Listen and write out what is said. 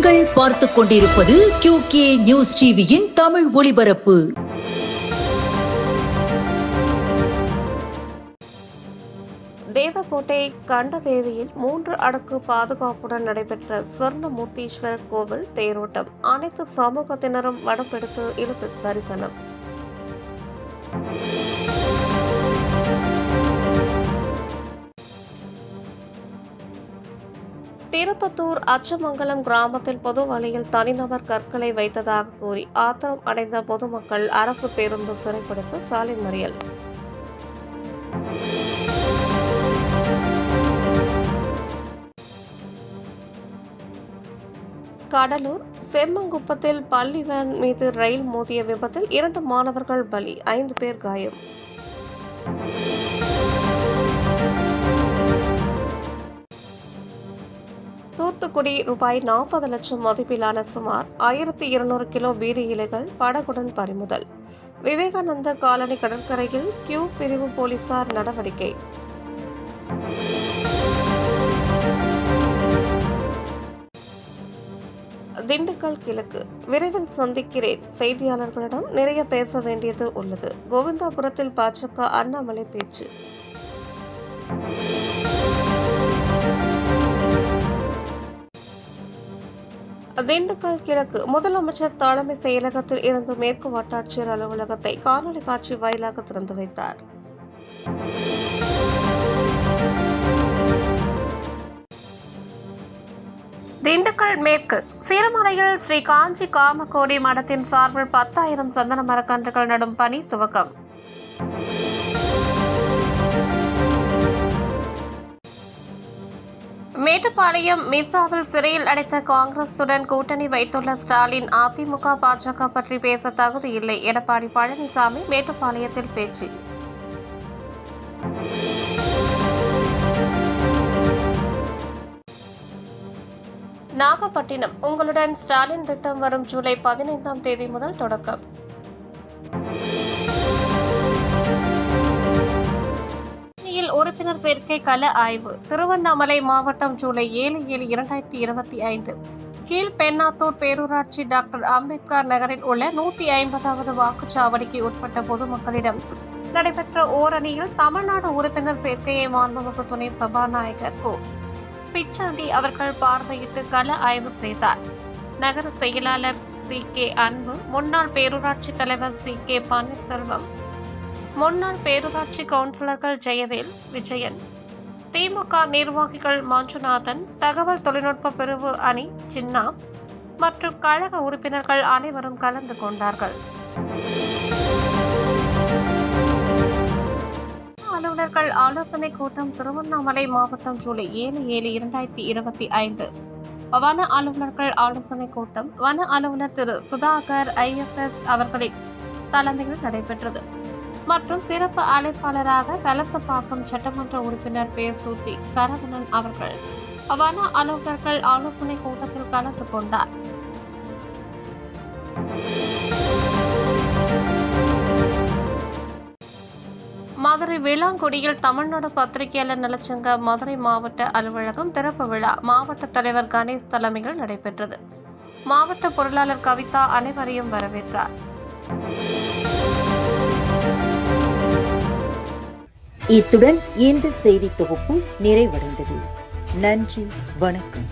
நீங்கள் பார்த்துக் கொண்டிருப்பது QK நியூஸ் டிவியின் தமிழ் ஒளிபரப்பு. தேவக்கோட்டை கண்டதேவியில் 3 அடுக்கு பாதுகாப்புடன் நடைபெற்ற சொர்ணமூர்த்தீஸ்வரர் கோவில் தேரோட்டம். அனைத்து சமூகத்தினரும் வடம்பிடித்து இழுத்து தரிசனம். திருப்பத்தூர் அச்சமங்கலம் கிராமத்தில் பொது வழியில் தனிநபர் கற்களை வைத்ததாக கூறி ஆத்திரம் அடைந்த பொதுமக்கள் அரசு பேருந்து சிறைப்பிடித்து சாலை மறியல். கடலூர் செம்மங்குப்பத்தில் பள்ளி வேன் மீது ரயில் மோதிய விபத்தில் 2 மாணவர்கள் பலி, 5 பேர் காயம். தூத்துக்குடி ரூபாய் 40 லட்சம் மதிப்பிலான சுமார் 1200 கிலோ பீடி இலைகள் படகுடன் பறிமுதல். விவேகானந்தர் காலனி கடற்கரையில் கியூ பிரிவு போலீசார் நடவடிக்கை. திண்டுக்கல் கிழக்கு விரைவில் சந்திக்கிறேன், செய்தியாளர்களிடம் நிறைய பேச வேண்டியது உள்ளது. கோவிந்தாபுரத்தில் பாஜக அண்ணாமலை பேச்சு. திண்டுக்கல் கிழக்கு முதலமைச்சர் தலைமை செயலகத்தில் இருந்து மேற்கு வட்டாட்சியர் அலுவலகத்தை காணொலி காட்சி வாயிலாக திறந்து வைத்தார். திண்டுக்கல் மேற்கு சீரமலையில் ஸ்ரீ காஞ்சி காமகோடி மடத்தின் சார்பில் 10,000 சந்தன மரக்கன்றுகள் நடும் பணி துவக்கம். மேட்டுப்பாளையம் மிசாவில் சிறையில் அடைத்த காங்கிரசுடன் கூட்டணி வைத்துள்ள ஸ்டாலின், அதிமுக பாஜக பற்றி பேச தகுதி இல்லை. எடப்பாடி பழனிசாமி மேட்டுப்பாளையத்தில் பேச்சு. நாகப்பட்டினம் உங்களுடன் ஸ்டாலின் திட்டம் வரும் ஜூலை 15ஆம் தேதி முதல் தொடக்கம். உறுப்பினர் சேர்க்கை கள ஆய்வு. திருவண்ணாமலை மாவட்டம் ஜூலை 7/7/2025 கீழ்பெண்ணாத்தூர் பேரூராட்சி டாக்டர் அம்பேத்கர் நகரில் உள்ள 150வது வாக்குச்சாவடிக்கு உட்பட்ட பொதுமக்களிடம் நடைபெற்ற ஓரணியில் தமிழ்நாடு உறுப்பினர் சேர்க்கையை மாண்புமிகு துணை சபாநாயகர் பிச்சாண்டி அவர்கள் பார்வையிட்டு கள ஆய்வு செய்தார். நகர செயலாளர் CK அன்பு, முன்னாள் பேரூராட்சி தலைவர் CK பன்னீர்செல்வம், முன்னாள் பேரூராட்சி கவுன்சிலர்கள் ஜெயவேல், விஜயன், திமுக நிர்வாகிகள் மஞ்சுநாதன், தகவல் தொழில்நுட்ப பிரிவு அணி சின்னா மற்றும் கழக உறுப்பினர்கள் அனைவரும் கலந்து கொண்டார்கள். அலுவலர்கள் ஆலோசனை கூட்டம். திருவண்ணாமலை மாவட்டம் ஜூலை 7/7/2025 வன அலுவலர்கள் ஆலோசனை கூட்டம் வன அலுவலர் திரு சுதாகர் IFS அவர்களின் தலைமையில் நடைபெற்றது. மற்றும் சிறப்பு அழைப்பாளராக கலசப்பாக்கம் சட்டமன்ற உறுப்பினர் பேசூட்டி சரவணன் அவர்கள் வன அலுவலர்கள் ஆலோசனை கூட்டத்தில் கலந்து கொண்டார். மதுரை வேளாங்குடியில் தமிழ்நாடு பத்திரிகையாளர் நலச்சங்க மதுரை மாவட்ட அலுவலகம் திறப்பு விழா மாவட்ட தலைவர் கணேஷ் தலைமையில் நடைபெற்றது. மாவட்ட பொருளாளர் கவிதா அனைவரையும் வரவேற்றார். இத்துடன் இந்த செய்தி தொகுப்பு நிறைவடைந்தது. நன்றி, வணக்கம்.